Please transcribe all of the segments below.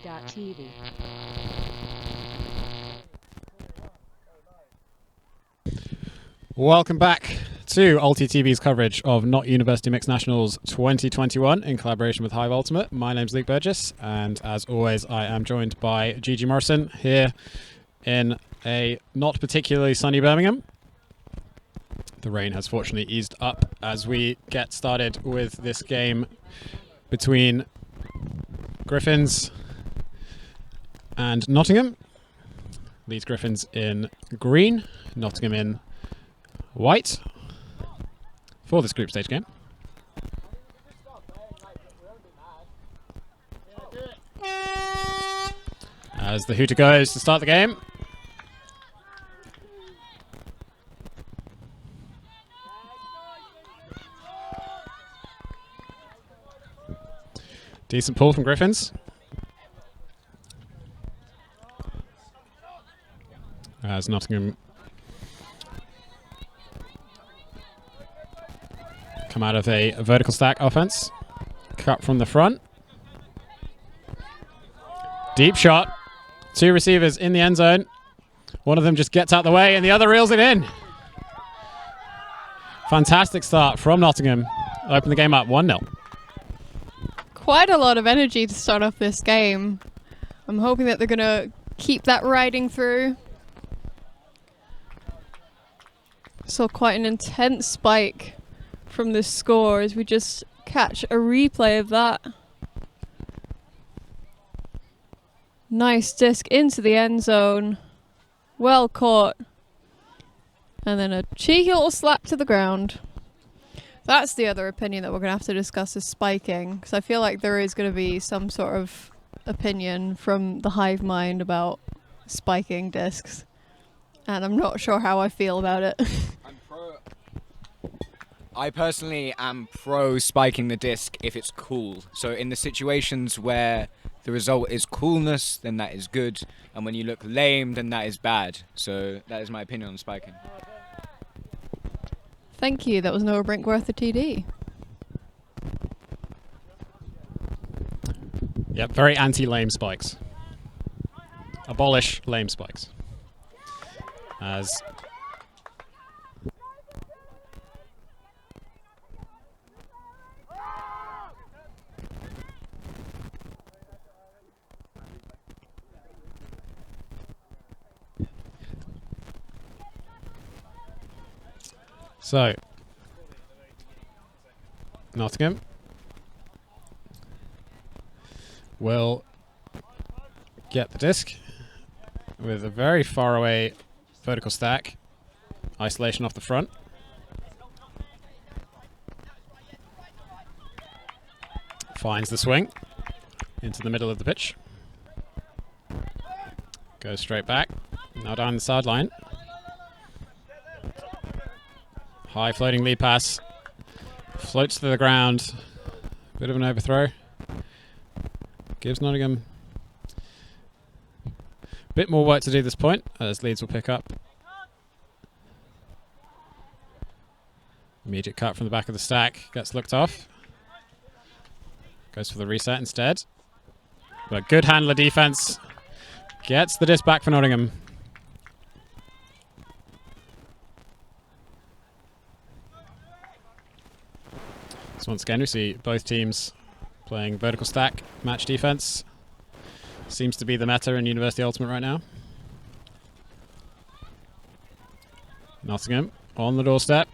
ULTI.TV. Welcome back to ULTI.TV's coverage of Not University Mixed Nationals 2021 in collaboration with Hive Ultimate. My name's Luke Burgess, and as always, I am joined by Gigi Morrison here in a not particularly sunny Birmingham. The rain has fortunately eased up as we get started with this game between Griffins and Nottingham. Leeds Griffins in green, Nottingham in white for this group stage game. As the hooter goes to start the game. Decent pull from Griffins. As Nottingham come out of a vertical stack offense. Cut from the front. Deep shot. Two receivers in the end zone. One of them just gets out the way and the other reels it in. Fantastic start from Nottingham. Open the game up 1-0. Quite a lot of energy to start off this game. I'm hoping that they're going to keep that riding through. Saw quite an intense spike from this score as we just catch a replay of that. Nice disc into the end zone. Well caught. And then a cheeky little slap to the ground. That's the other opinion that we're going to have to discuss, is spiking. Because I feel like there is going to be some sort of opinion from the hive mind about spiking discs. And I'm not sure how I feel about it. I personally am pro spiking the disc if it's cool. So in the situations where the result is coolness, then that is good. And when you look lame, then that is bad. So that is my opinion on spiking. Thank you. That was Noah Brinkworth of TD. Yep, very anti-lame spikes. Abolish lame spikes. As so, Nottingham will get the disc with a very far away vertical stack. Isolation off the front. Finds the swing into the middle of the pitch. Goes straight back. Now down the sideline. High floating lead pass. Floats to the ground. Bit of an overthrow. Gives Nottingham a bit more work to do at this point, as Leeds will pick up. Immediate cut from the back of the stack. Gets looked off. Goes for the reset instead. But good handler defense. Gets the disc back for Nottingham. So once again, we see both teams playing vertical stack, match defense. Seems to be the meta in University Ultimate right now. Nottingham on the doorstep.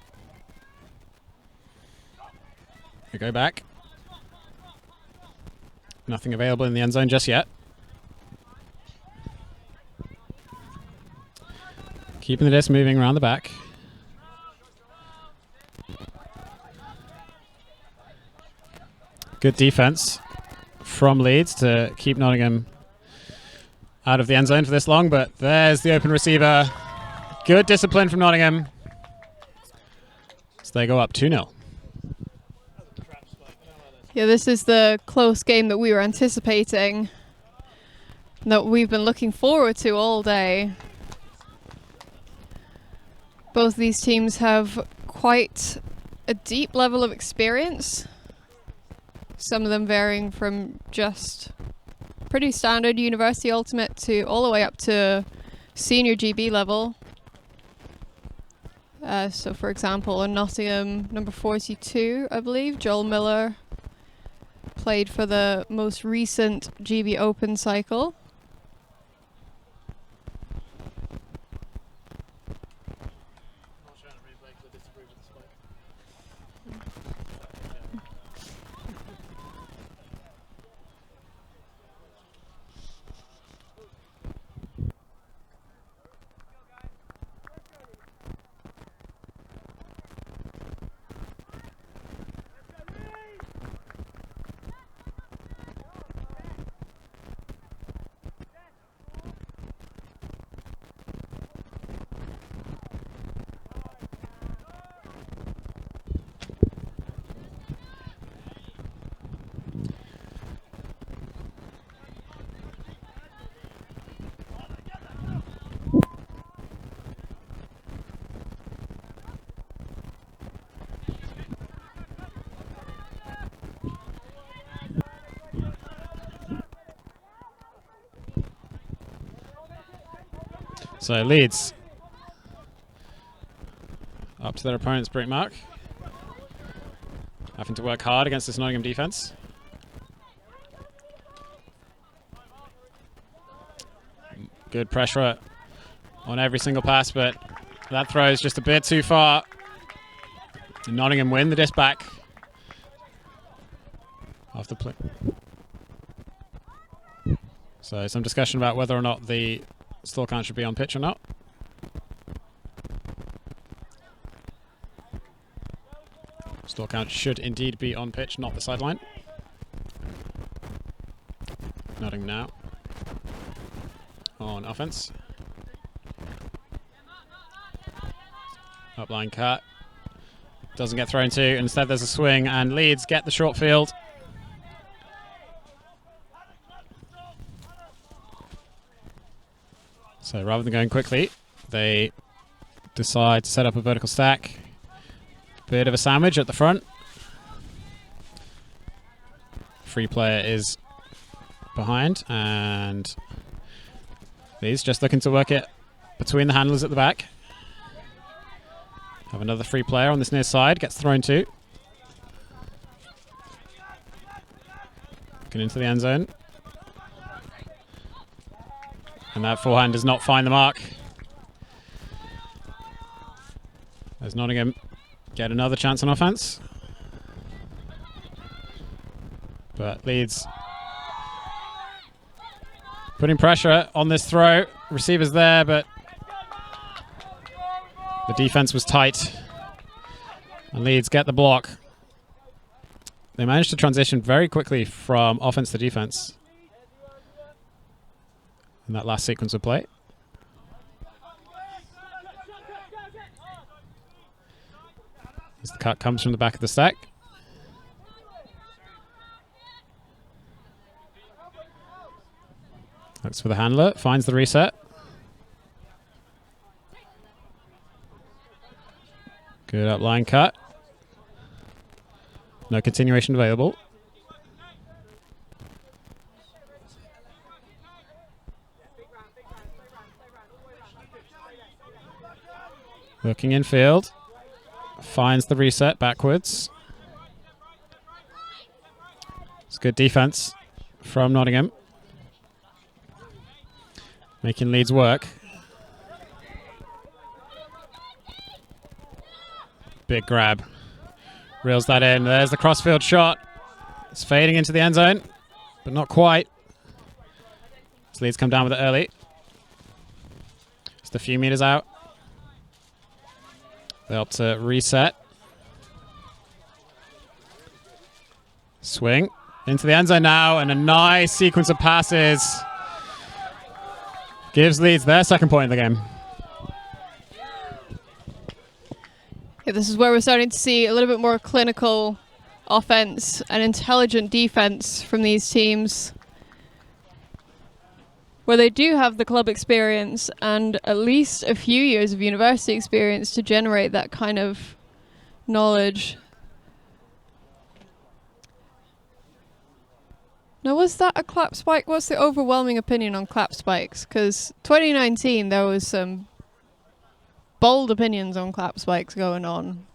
We go back. Nothing available in the end zone just yet. Keeping the disc moving around the back. Good defense from Leeds to keep Nottingham out of the end zone for this long, but there's the open receiver. Good discipline from Nottingham. So they go up 2-0. Yeah, this is the close game that we were anticipating, that we've been looking forward to all day. Both these teams have quite a deep level of experience, some of them varying from just pretty standard university ultimate to all the way up to senior GB level. So for example, in Nottingham, number 42, I believe, Joel Miller played for the most recent GB Open cycle. So Leeds up to their opponent's break mark, having to work hard against this Nottingham defence. Good pressure on every single pass, but that throw is just a bit too far. And Nottingham win the disc back off the play. So some discussion about whether or not the stall count should be on pitch or not. Stall count should indeed be on pitch, not the sideline. Nottingham now on offense. Upline cut. Doesn't get thrown to. Instead there's a swing and Leeds get the short field. So rather than going quickly, they decide to set up a vertical stack. Bit of a sandwich at the front. Free player is behind, and Leeds just looking to work it between the handlers at the back. Have another free player on this near side, gets thrown to. Looking into the end zone. And that forehand does not find the mark. As Nottingham get another chance on offense. But Leeds putting pressure on this throw. Receiver's there, but the defense was tight. And Leeds get the block. They managed to transition very quickly from offense to defense in that last sequence of play. As the cut comes from the back of the stack. Looks for the handler, finds the reset. Good upline cut. No continuation available. Looking in field, finds the reset backwards. It's good defense from Nottingham, making Leeds work. Big grab, reels that in. There's the crossfield shot. It's fading into the end zone, but not quite. So Leeds come down with it early. Just a few meters out. They opt to reset. Swing into the end zone now, and a nice sequence of passes gives Leeds their second point of the game. Yeah, this is where we're starting to see a little bit more clinical offense and intelligent defense from these teams, where they do have the club experience and at least a few years of university experience to generate that kind of knowledge. Now, was that a clap spike? What's the overwhelming opinion on clap spikes? Because 2019, there was some bold opinions on clap spikes going on.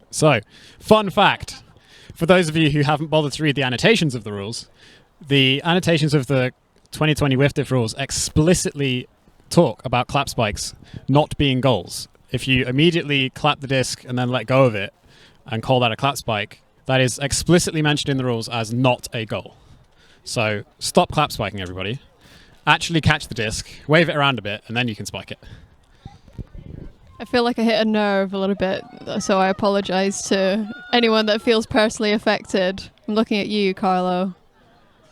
So, fun fact. For those of you who haven't bothered to read the annotations of the rules, the annotations of the 2020 WIFDIF rules explicitly talk about clap spikes not being goals. If you immediately clap the disc and then let go of it and call that a clap spike, that is explicitly mentioned in the rules as not a goal. So stop clap spiking, everybody. Actually catch the disc, wave it around a bit, and then you can spike it. I feel like I hit a nerve a little bit, so I apologise to anyone that feels personally affected. I'm looking at you, Carlo.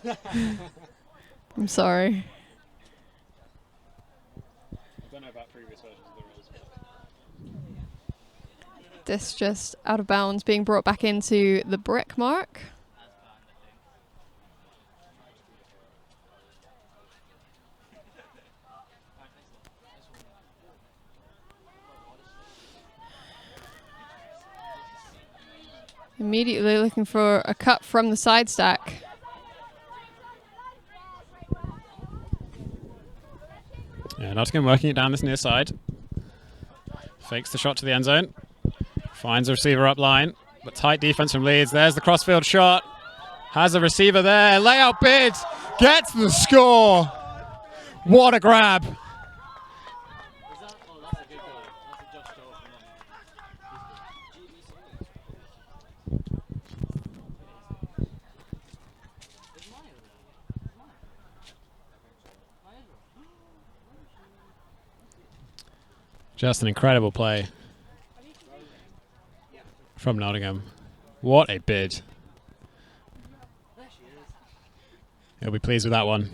I'm sorry. I don't know about previous versions of the rules. This just out of bounds, being brought back into the brick mark. Immediately looking for a cut from the side stack. Yeah, Nottingham working it down this near side. Fakes the shot to the end zone. Finds a receiver up line, but tight defense from Leeds. There's the crossfield shot. Has a receiver there. Layout bid. Gets the score. What a grab. Just an incredible play from Nottingham. What a bid. He'll be pleased with that one.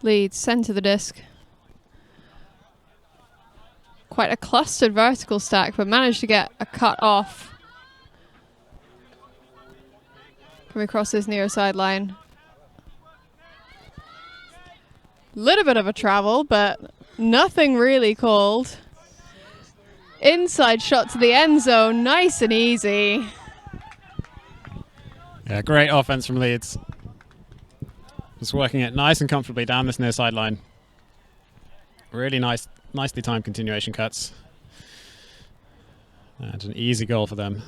Leeds, centre the disc. Quite a clustered vertical stack, but managed to get a cut off. Coming across this near sideline. Little bit of a travel, but nothing really called. Inside shot to the end zone, nice and easy. Yeah, great offense from Leeds. Just working it nice and comfortably down this near sideline. Really nicely timed continuation cuts. And an easy goal for them.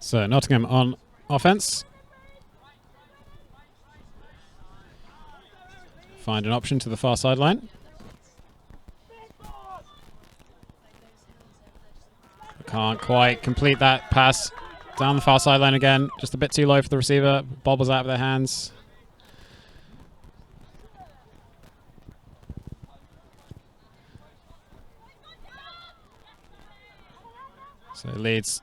So Nottingham on offense. Find an option to the far sideline. Can't quite complete that pass down the far sideline again. Just a bit too low for the receiver. Bobbles out of their hands. So Leeds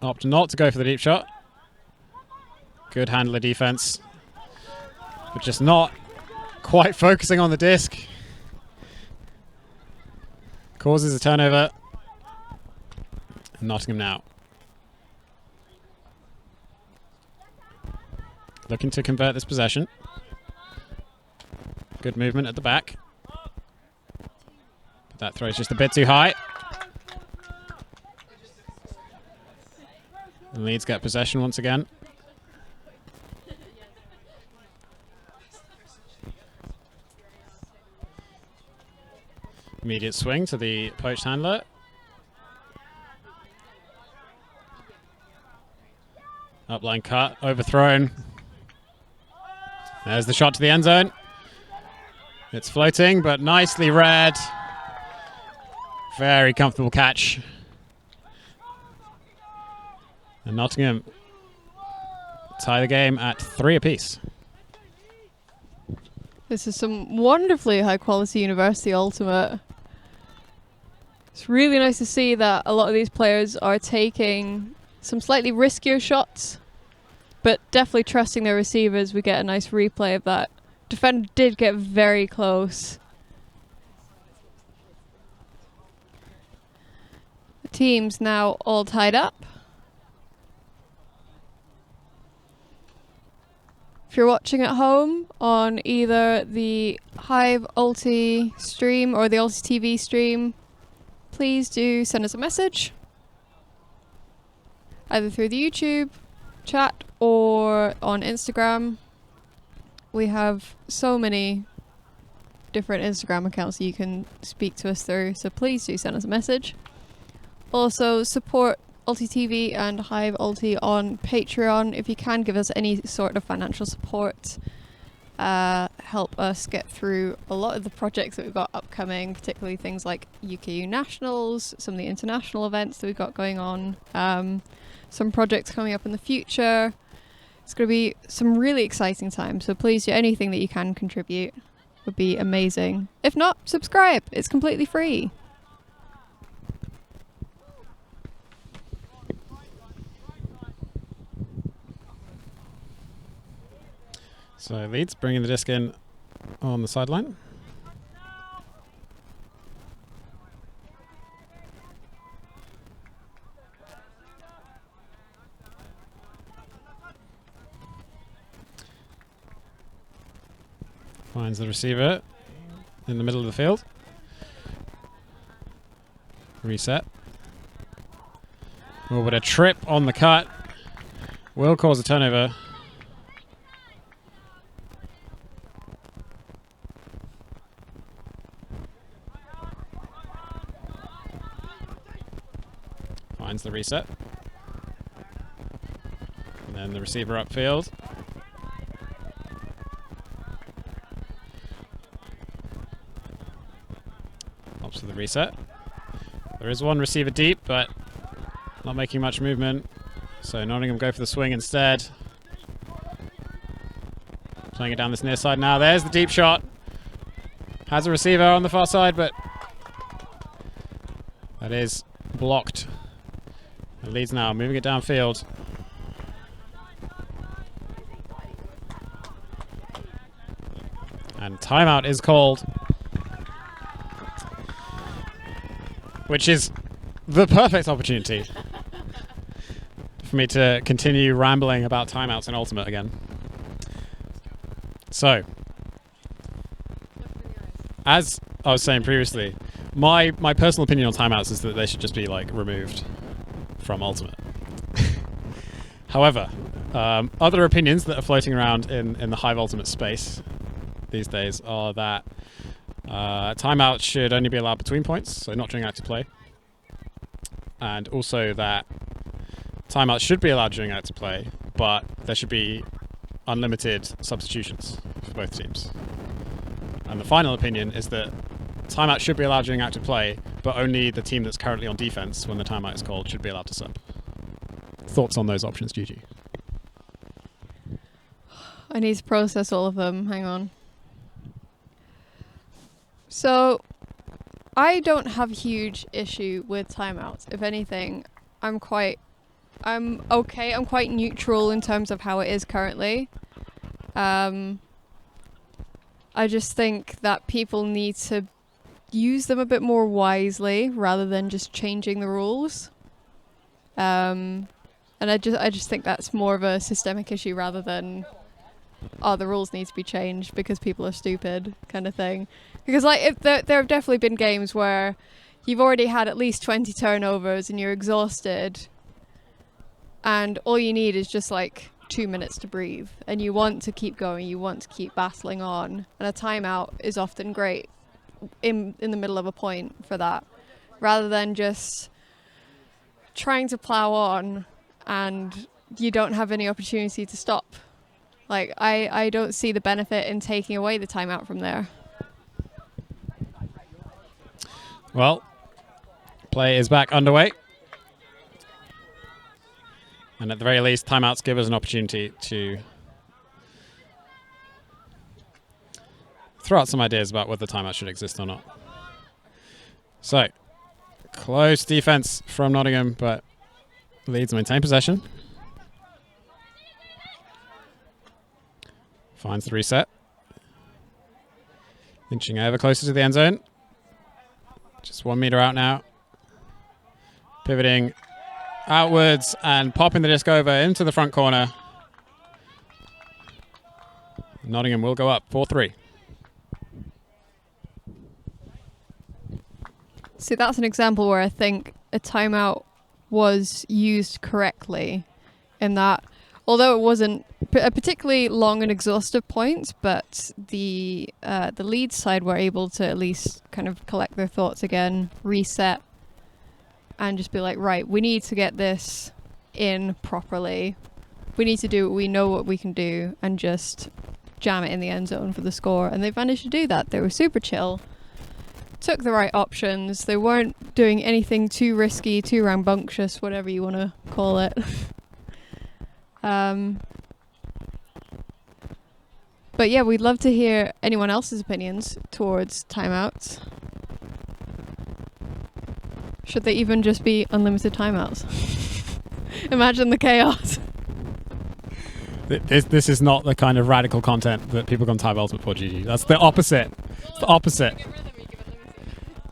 opt not to go for the deep shot. Good handler defense, but just not quite focusing on the disc. Causes a turnover. Nottingham now. Looking to convert this possession. Good movement at the back. But that throw is just a bit too high. And Leeds get possession once again. Immediate swing to the poached handler. Upline cut, overthrown. There's the shot to the end zone. It's floating, but nicely read. Very comfortable catch. And Nottingham tie the game at 3 apiece. This is some wonderfully high quality University Ultimate. It's really nice to see that a lot of these players are taking some slightly riskier shots, but definitely trusting their receivers. We get a nice replay of that. Defender did get very close. The team's now all tied up. If you're watching at home on either the Hive ULTI stream or the ULTI.TV stream, please do send us a message, either through the YouTube chat or on Instagram. We have so many different Instagram accounts that you can speak to us through, so please do send us a message. Also, support ULTI.TV and Hive ULTI on Patreon. If you can give us any sort of financial support, help us get through a lot of the projects that we've got upcoming, particularly things like UKU Nationals, some of the international events that we've got going on, some projects coming up in the future. It's going to be some really exciting times, so please do anything that you can contribute. Would be amazing. If not, subscribe. It's completely free. So Leeds bringing the disc in on the sideline. Finds the receiver in the middle of the field. Reset. Oh, but a trip on the cut will cause a turnover. Finds the reset. And then the receiver upfield. Helps with the reset. There is one receiver deep, but not making much movement. So Nottingham go for the swing instead. Playing it down this near side now. There's the deep shot. Has a receiver on the far side, but that is blocked. It leads now, moving it downfield. And timeout is called, which is the perfect opportunity for me to continue rambling about timeouts in Ultimate again. So, as I was saying previously, my personal opinion on timeouts is that they should just be like removed from Ultimate. However, other opinions that are floating around in the Hive Ultimate space these days are that timeouts should only be allowed between points, so not during active play. And also that timeouts should be allowed during active play, but there should be unlimited substitutions for both teams. And the final opinion is that timeout should be allowed during active play, but only the team that's currently on defense when the timeout is called should be allowed to sub. Thoughts on those options, Gigi? I need to process all of them. Hang on. So, I don't have a huge issue with timeouts. If anything, I'm okay. I'm quite neutral in terms of how it is currently. I just think that people need to use them a bit more wisely rather than just changing the rules. And I just think that's more of a systemic issue rather than, oh, the rules need to be changed because people are stupid kind of thing. Because like if there have definitely been games where you've already had at least 20 turnovers and you're exhausted and all you need is just like 2 minutes to breathe and you want to keep going, you want to keep battling on, and a timeout is often great in the middle of a point for that, rather than just trying to plow on and you don't have any opportunity to stop. Like I don't see the benefit in taking away the timeout from there. Well, play is back underway. And at the very least, timeouts give us an opportunity to throw out some ideas about whether timeout should exist or not. So, close defense from Nottingham, but Leeds maintain possession. Finds the reset. Inching ever closer to the end zone. Just 1 meter out now. Pivoting outwards and popping the disc over into the front corner. Nottingham will go up 4-3. See, that's an example where I think a timeout was used correctly, in that although it wasn't a particularly long and exhaustive point, but the Leeds side were able to at least kind of collect their thoughts again, reset, and just be like, right, we need to get this in properly. We need to do what we know what we can do and just jam it in the end zone for the score. And they managed to do that. They were super chill, took the right options. They weren't doing anything too risky, too rambunctious, whatever you want to call it. But yeah, we'd love to hear anyone else's opinions towards timeouts. Should they even just be unlimited timeouts? Imagine the chaos. This is not the kind of radical content that people come to Time Ultimate for, Gigi. That's the opposite. It's the opposite.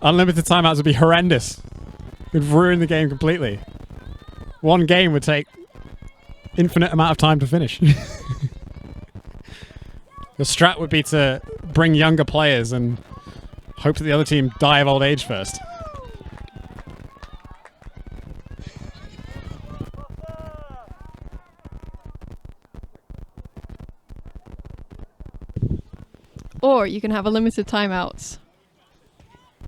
Unlimited timeouts would be horrendous. It would ruin the game completely. One game would take infinite amount of time to finish. The strat would be to bring younger players and hope that the other team die of old age first. Or you can have unlimited timeouts.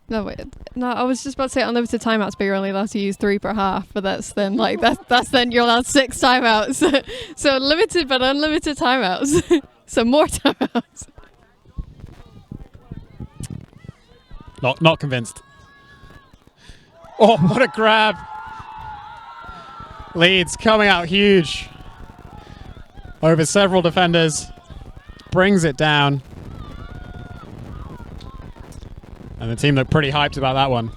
No, wait. No, I was just about to say unlimited timeouts, but you're only allowed to use 3 per half. But that's then like that's then you're allowed 6 timeouts. So limited but unlimited timeouts. So more timeouts. Not convinced. Oh, what a grab! Leeds coming out huge over several defenders, brings it down. And the team looked pretty hyped about that one.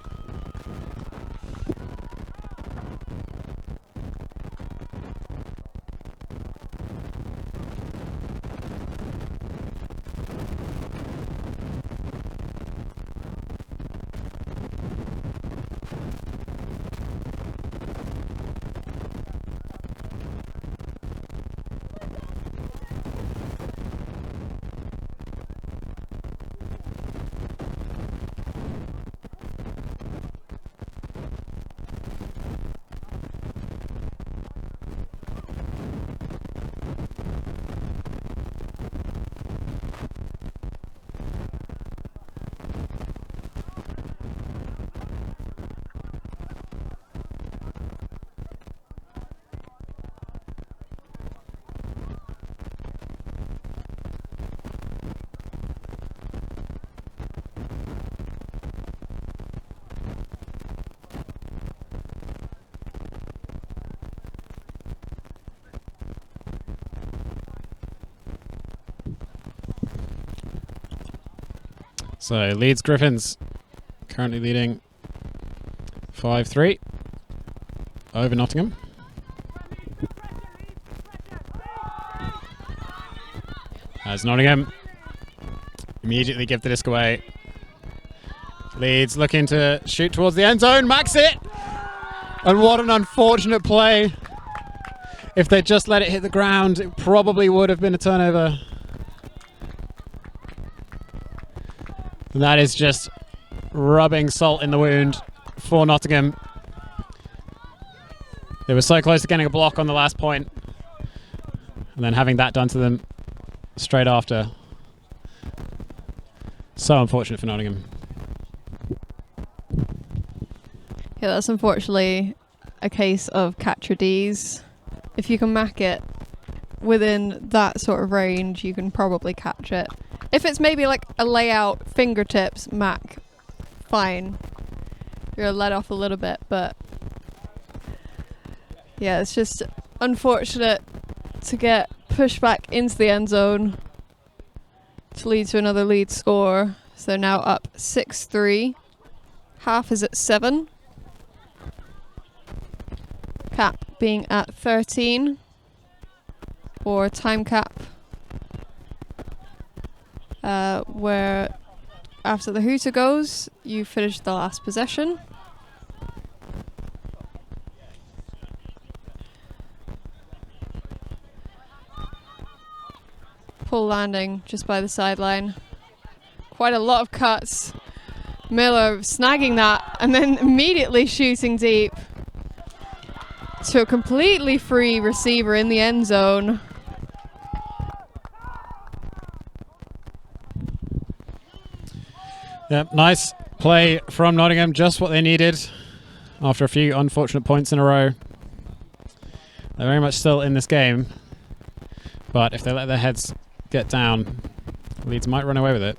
So Leeds Griffins currently leading 5-3 over Nottingham. As Nottingham immediately give the disc away. Leeds looking to shoot towards the end zone. Max it! And what an unfortunate play. If they just let it hit the ground, it probably would have been a turnover. And that is just rubbing salt in the wound for Nottingham. They were so close to getting a block on the last point, and then having that done to them straight after. So unfortunate for Nottingham. Yeah, that's unfortunately a case of catch your D's. If you can mac it within that sort of range, you can probably catch it. If it's maybe like a layout fingertips mac, fine. You're let off a little bit, but yeah, it's just unfortunate to get pushed back into the end zone to lead to another lead score. So they're now up 6-3. Half is at 7. Cap being at 13. Or time cap. Where after the hooter goes, you finish the last possession. Pull landing just by the sideline. Quite a lot of cuts. Miller snagging that and then immediately shooting deep to a completely free receiver in the end zone. Yep, nice play from Nottingham, just what they needed after a few unfortunate points in a row. They're very much still in this game, but if they let their heads get down, Leeds might run away with it.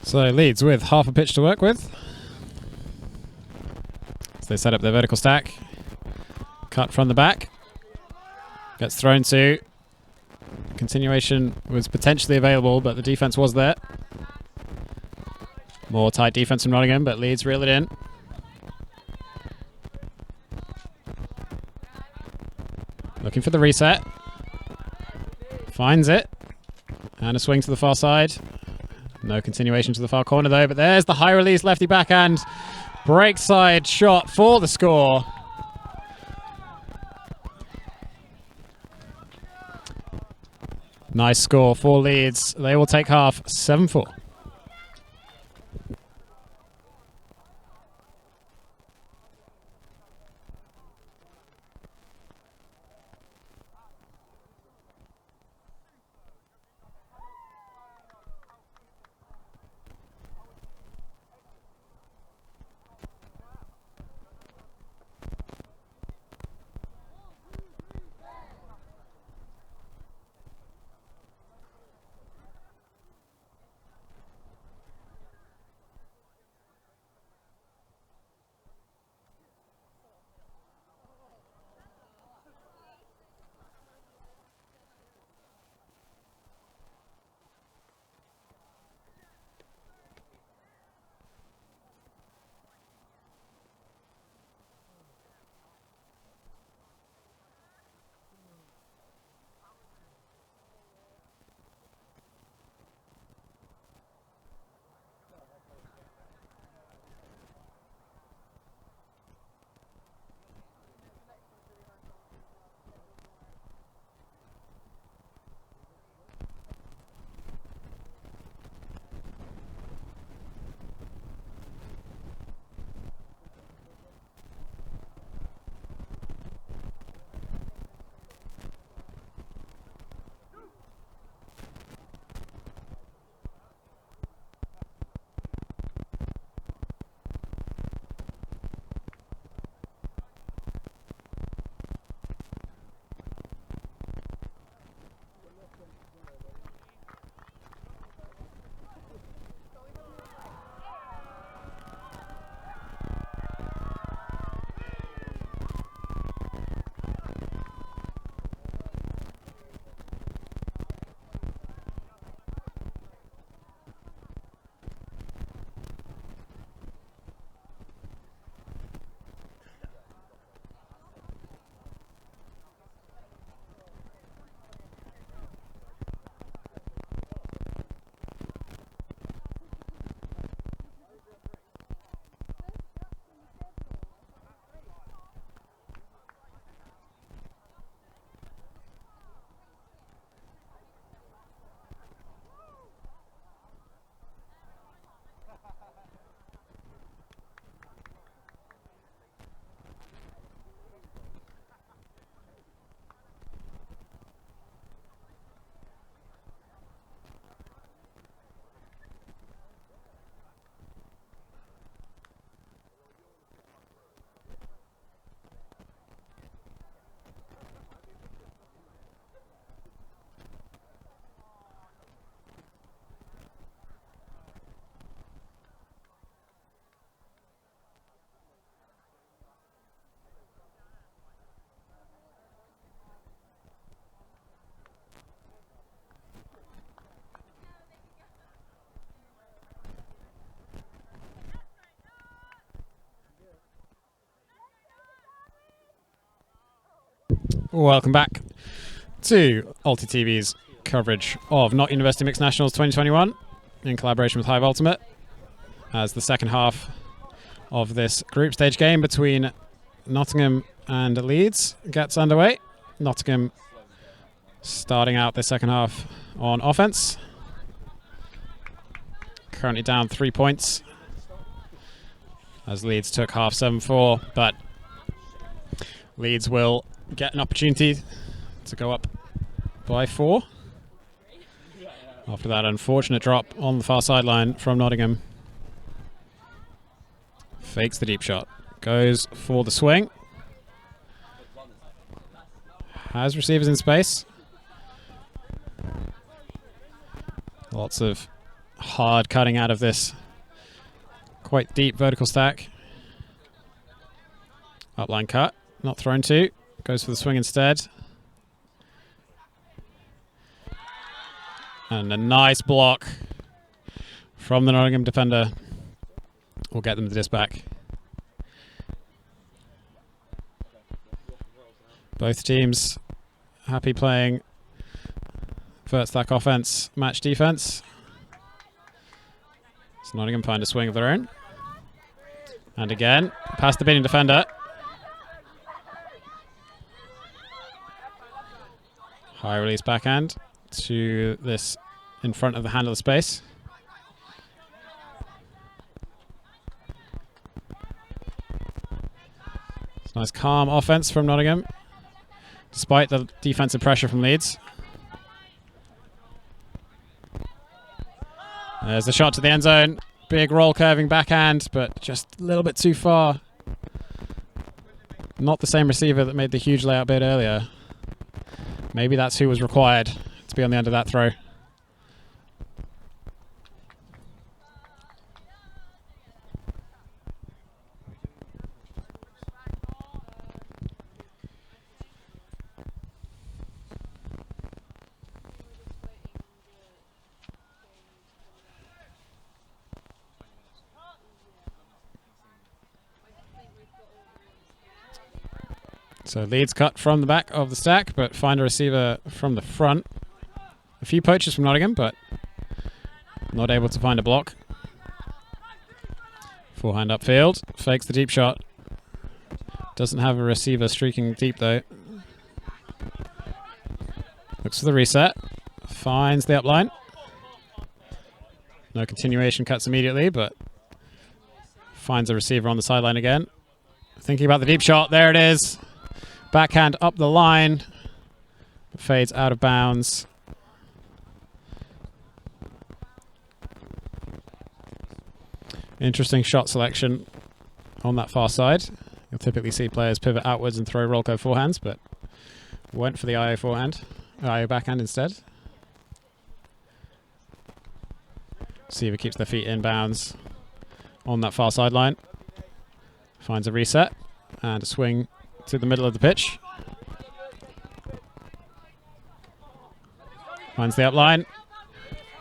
So Leeds with half a pitch to work with. So they set up their vertical stack. Cut from the back. Gets thrown to. Continuation was potentially available, but the defense was there. More tight defense from Nottingham, but Leeds reel it in. Looking for the reset. Finds it. And a swing to the far side. No continuation to the far corner though, but there's the high release lefty backhand. Break side shot for the score. Nice score for Leeds. They will take half, 7-4. Welcome back to ULTI.TV's coverage of Nottingham University Mixed Nationals 2021 in collaboration with Hive Ultimate, as the second half of this group stage game between Nottingham and Leeds gets underway. Nottingham starting out the second half on offense. Currently down 3 points as Leeds took half 7-4, but Leeds will get an opportunity to go up by 4 after that unfortunate drop on the far sideline from Nottingham. Fakes the deep shot, goes for the swing, has receivers in space. Lots of hard cutting out of this quite deep vertical stack. Upline cut, not thrown to, goes for the swing instead. And a nice block from the Nottingham defender will get them the disc back. Both teams happy playing vert stack offense, match defense. So Nottingham find a swing of their own. And again, past the bidding defender. High release backhand to this in front of the handle of space. It's nice calm offense from Nottingham, despite the defensive pressure from Leeds. There's the shot to the end zone. Big roll curving backhand, but just a little bit too far. Not the same receiver that made the huge layout bid earlier. Maybe that's who was required to be on the end of that throw. So Leeds cut from the back of the stack, but find a receiver from the front. A few poachers from Nottingham, but not able to find a block. Forehand upfield, fakes the deep shot. Doesn't have a receiver streaking deep though. Looks for the reset, finds the upline. No continuation, cuts immediately, but finds a receiver on the sideline again. Thinking about the deep shot, there it is. Backhand up the line, but fades out of bounds. Interesting shot selection on that far side. You'll typically see players pivot outwards and throw roll curve forehands, but went for the IO forehand, IO backhand instead. Receiver keeps their feet in bounds on that far sideline. Finds a reset and a swing to the middle of the pitch. Finds the upline.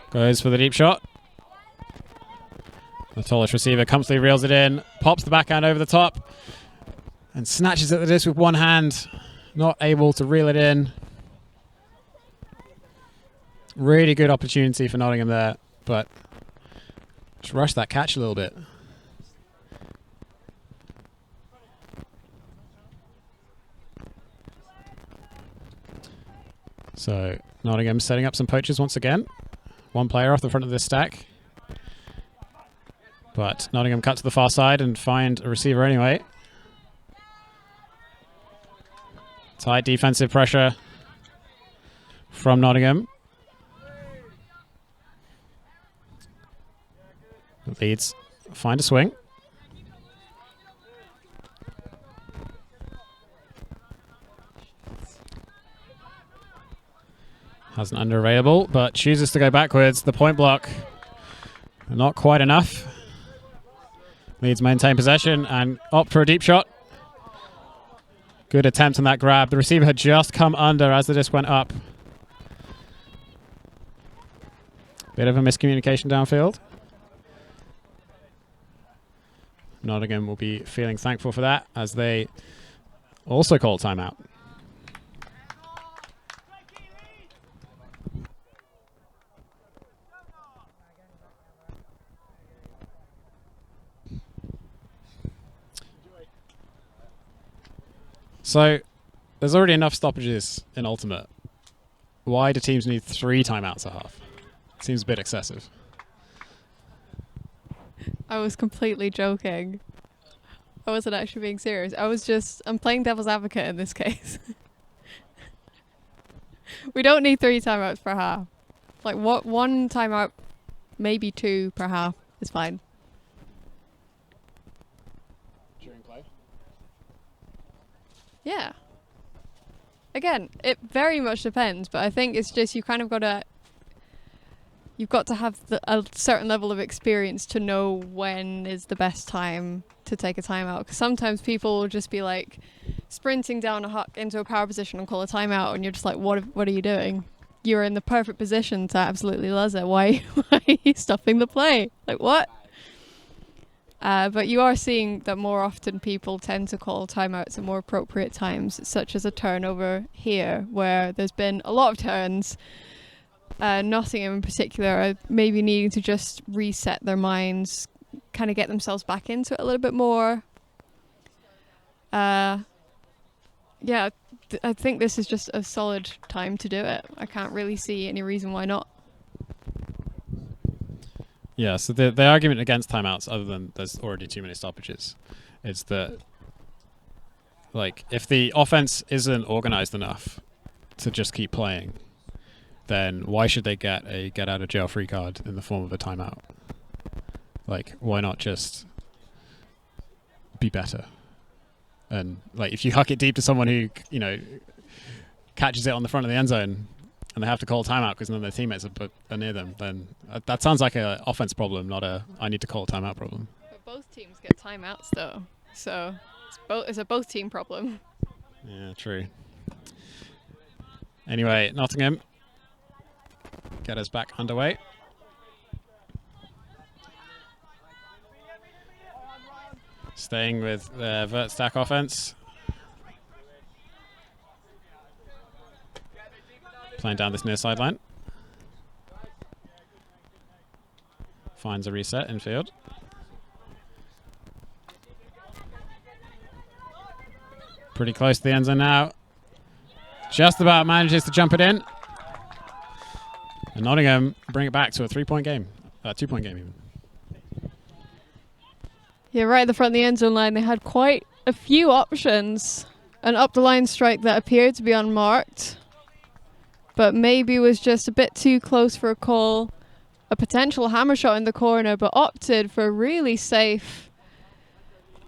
Goes for the deep shot. The tallest receiver comfortably reels it in, pops the backhand over the top, and snatches at the disc with one hand. Not able to reel it in. Really good opportunity for Nottingham there, but just rushed that catch a little bit. So Nottingham setting up some poachers once again. One player off the front of this stack. But Nottingham cut to the far side and find a receiver anyway. Tight defensive pressure from Nottingham. Leeds find a swing. Has an under-available, but chooses to go backwards. The point block, not quite enough. Leeds maintain possession and opt for a deep shot. Good attempt on that grab. The receiver had just come under as the disc went up. Bit of a miscommunication downfield. Nottingham will be feeling thankful for that as they also call timeout. So there's already enough stoppages in Ultimate. Why do teams need 3 timeouts a half? Seems a bit excessive. I was completely joking. I wasn't actually being serious. I'm playing devil's advocate in this case. We don't need 3 timeouts per half. Like, what, 1 timeout, maybe 2 per half is fine. During play? Yeah. Again, it very much depends, but I think it's just you've got to have a certain level of experience to know when is the best time to take a timeout. Because sometimes people will just be like sprinting down a huck into a power position and call a timeout, and you're just like, what are you doing? You're in the perfect position to absolutely lose it. Why are you stopping the play? Like, what? But you are seeing that more often people tend to call timeouts at more appropriate times, such as a turnover here, where there's been a lot of turns. Nottingham in particular are maybe needing to just reset their minds, kind of get themselves back into it a little bit more. Yeah, I think this is just a solid time to do it. I can't really see any reason why not. Yeah, so the argument against timeouts, other than there's already too many stoppages, is that, like, if the offense isn't organized enough to just keep playing, then why should they get a get out of jail free card in the form of a timeout? Like, why not just be better? And like, if you huck it deep to someone who, you know, catches it on the front of the end zone and they have to call a timeout because none of their teammates are near them, then that sounds like an offense problem, not a I need to call a timeout problem. But both teams get timeouts though, so it's a both team problem. Yeah, true. Anyway, Nottingham get us back underway. Staying with their vert stack offense. Playing down this near sideline. Finds a reset in field. Pretty close to the end zone now. Just about manages to jump it in. And Nottingham bring it back to a 3-point game. 2-point game even. Yeah, right at the front of the end zone line, they had quite a few options. An up the line strike that appeared to be unmarked, but maybe was just a bit too close for a call. A potential hammer shot in the corner, but opted for a really safe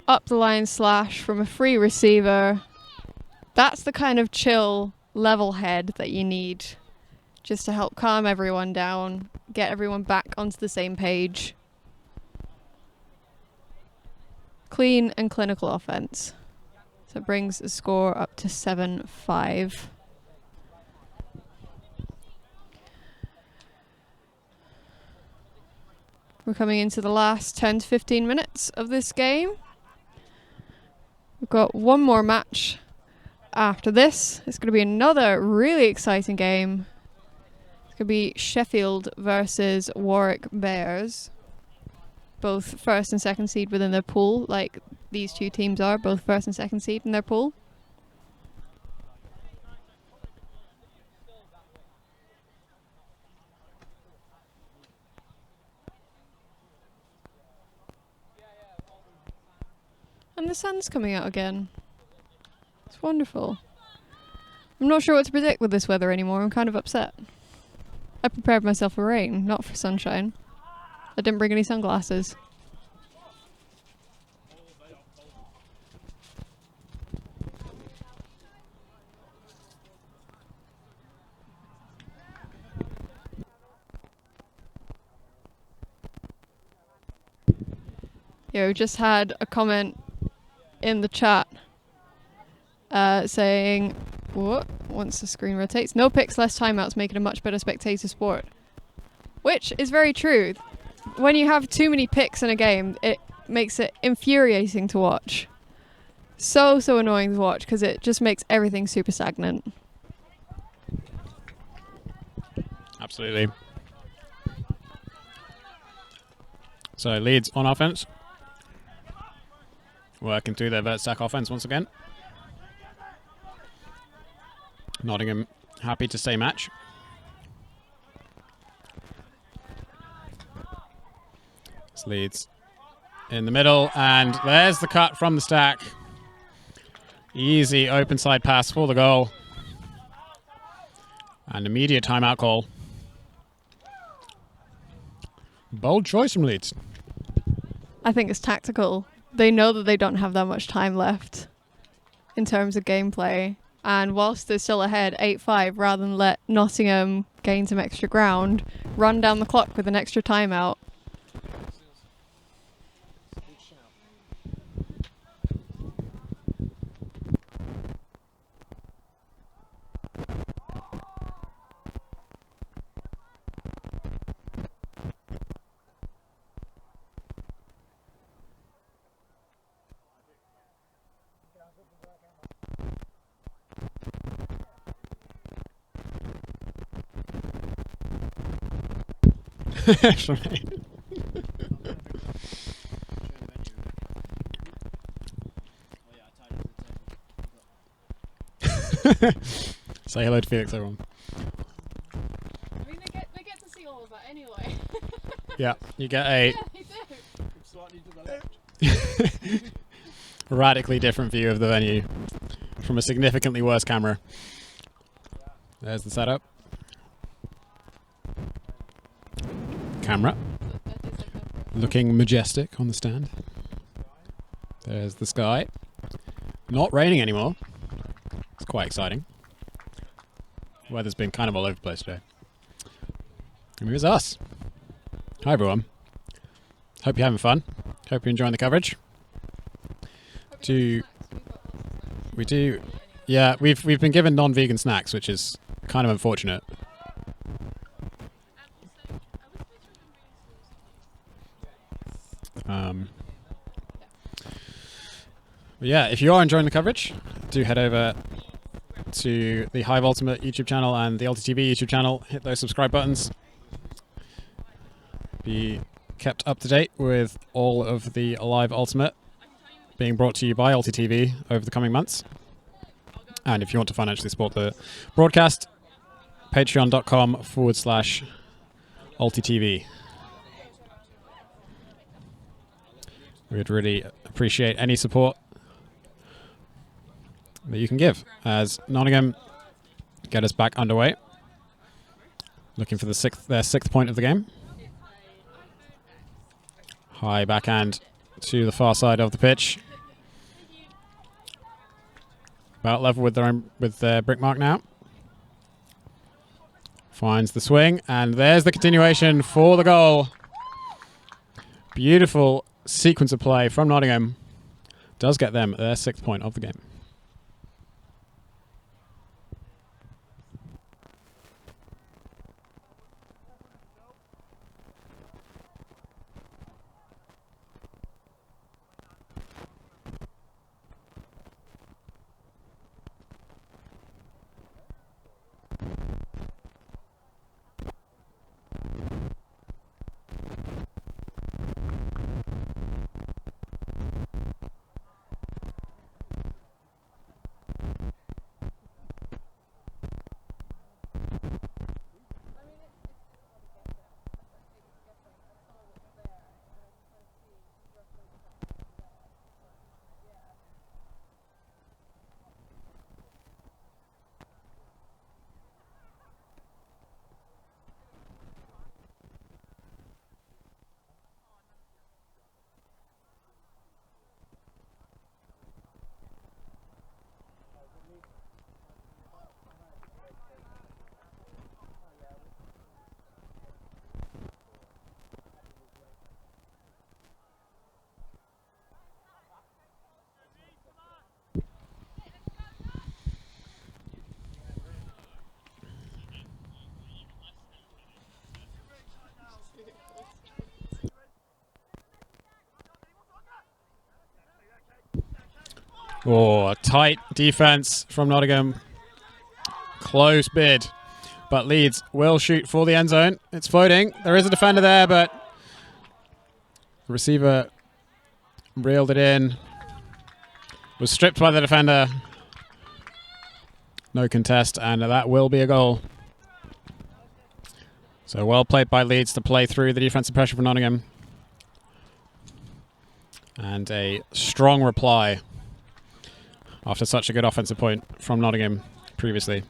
up the line slash from a free receiver. That's the kind of chill, level head that you need, just to help calm everyone down, get everyone back onto the same page. Clean and clinical offense. So it brings the score up to 7-5. We're coming into the last 10 to 15 minutes of this game. We've got one more match after this. It's going to be another really exciting game. It's going to be Sheffield versus Warwick Bears. Both first and second seed within their pool, like these two teams are, both first and second seed in their pool. And the sun's coming out again. It's wonderful. I'm not sure what to predict with this weather anymore. I'm kind of upset. I prepared myself for rain, not for sunshine. I didn't bring any sunglasses. Yeah, we just had a comment in the chat saying, what? Once the screen rotates, no picks, less timeouts, make it a much better spectator sport. Which is very true. When you have too many picks in a game, it makes it infuriating to watch. So annoying to watch because it just makes everything super stagnant. Absolutely. So Leeds on offense. Working through their vert stack offense once again. Nottingham happy to stay match. It's Leeds in the middle, and there's the cut from the stack. Easy open side pass for the goal. And immediate timeout call. Bold choice from Leeds. I think it's tactical. They know that they don't have that much time left in terms of gameplay. And whilst they're still ahead 8-5, rather than let Nottingham gain some extra ground, run down the clock with an extra timeout. Say hello to Felix, everyone. I mean, they get to see all of that anyway. Yeah, you get a They do. radically different view of the venue from a significantly worse camera. There's the setup. Camera. Looking majestic on the stand. There's the sky. Not raining anymore. It's quite exciting. Weather's been kind of all over the place today. And here's us. Hi everyone. Hope you're having fun. Hope you're enjoying the coverage. We do. Yeah, we've been given non-vegan snacks, which is kind of unfortunate. But yeah, if you are enjoying the coverage, do head over to the Hive Ultimate YouTube channel and the ULTI.TV YouTube channel. Hit those subscribe buttons. Be kept up to date with all of the Live Ultimate being brought to you by ULTI.TV over the coming months. And if you want to financially support the broadcast, patreon.com/ULTI.TV. We'd really appreciate any support that you can give as Nottingham get us back underway. Looking for their sixth point of the game. High backhand to the far side of the pitch. About level with their brick mark now. Finds the swing, and there's the continuation for the goal. Beautiful sequence of play from Nottingham. Does get them their 6th point of the game. Oh, tight defense from Nottingham. Close bid. But Leeds will shoot for the end zone. It's floating. There is a defender there, but the receiver reeled it in. Was stripped by the defender. No contest, and that will be a goal. So well played by Leeds to play through the defensive pressure for Nottingham. And a strong reply after such a good offensive point from Nottingham previously.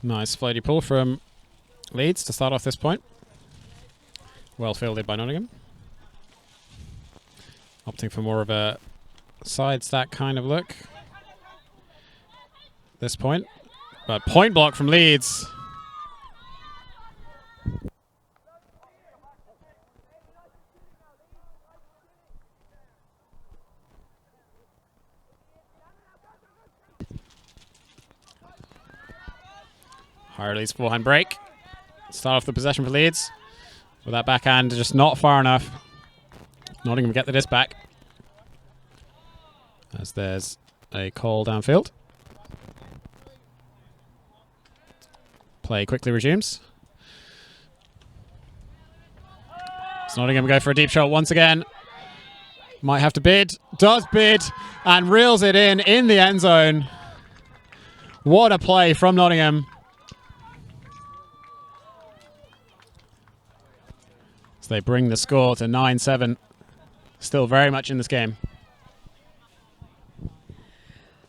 Nice floaty pull from Leeds to start off this point. Well fielded by Nottingham. Opting for more of a side stack kind of look. This point. But point block from Leeds. High release forehand break. Start off the possession for Leeds. With that backhand just not far enough. Nottingham get the disc back. As there's a call downfield. Play quickly resumes. So Nottingham go for a deep shot once again. Might have to bid. Does bid. And reels it in the end zone. What a play from Nottingham. So they bring the score to 9-7. Still very much in this game.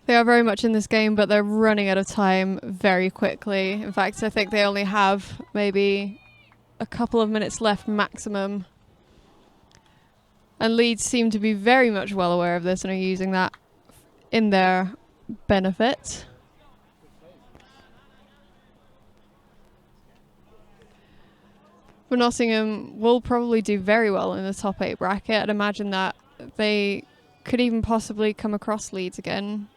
They are very much in this game, but they're running out of time very quickly. In fact, I think they only have maybe a couple of minutes left maximum. And Leeds seem to be very much well aware of this and are using that in their benefit. But Nottingham will probably do very well in the top 8 bracket. I'd imagine that they could even possibly come across Leeds again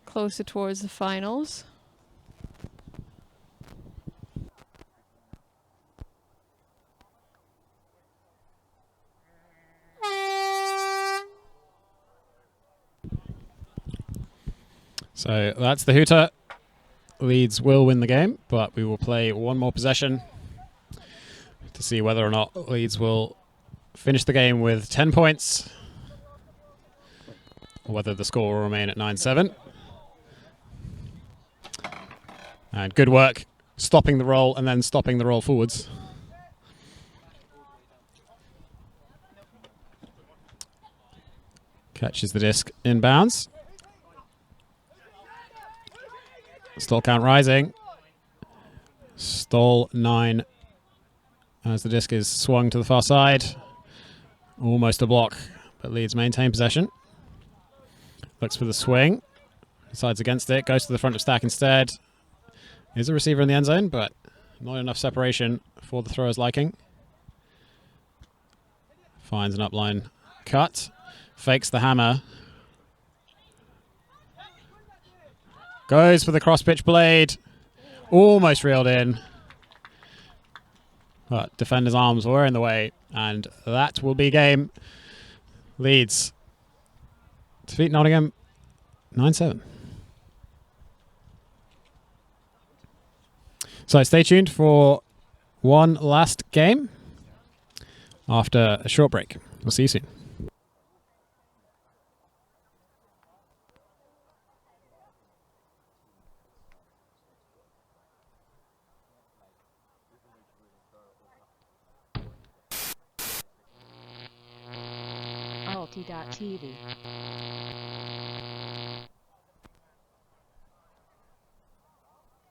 closer towards the finals. So that's the hooter. Leeds will win the game, but we will play one more possession to see whether or not Leeds will finish the game with 10 points or whether the score will remain at 9-7. And good work stopping the roll and then stopping the roll forwards. Catches the disc inbounds. Stall count rising. Stall 9 as the disc is swung to the far side. Almost a block, but Leeds maintain possession. Looks for the swing. Decides against it. Goes to the front of stack instead. Is a receiver in the end zone, but not enough separation for the thrower's liking. Finds an upline cut. Fakes the hammer. Goes for the cross-pitch blade. Almost reeled in. But defender's arms were in the way. And that will be game. Leeds defeat Nottingham 9-7. So stay tuned for one last game after a short break. We'll see you soon. ULTI.TV.